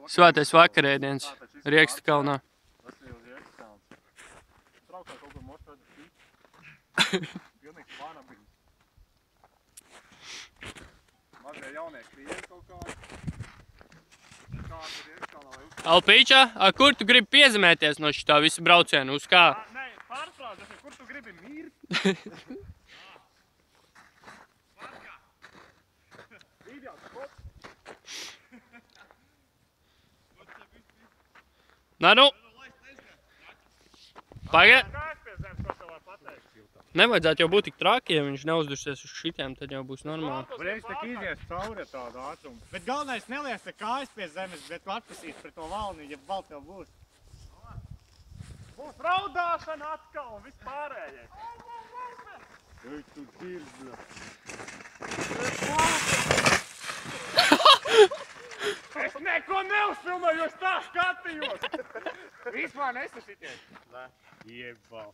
Svētais vakarēdiens Riekstu kalnā. Traukā kaut kur mošs redzes šī. Pilnīgs vanabīs. Mazie jaunie krievi kaut kādi. Kāds ir Riekstkalnā vai uz... Alpīčā, kur tu gribi piezemēties no šitā visa brauciena? Uz kā? Nē, pārslādzes, kur tu gribi mirt? Parkā. Ideāls spots. Nā, nu. Pagaid. Kā es pie zemes, ko tev var pateikt? Nevajadzētu jau būt tik traki, ja viņš neuzdursies uz šitiem, tad jau būs normāli. Reiz tak izies cauri tādu ātrumu. Bet galvenais nelies te kājas pie zemes, bet tu atpasīs pret to valni, ja vēl tev būs. Būs raudāšana atkal un viss pārējais. Ej, tu dirz, bļa. Es neko neuzfilmēju, es tā skatījos. Vispār nesašities. Nē. Jebal.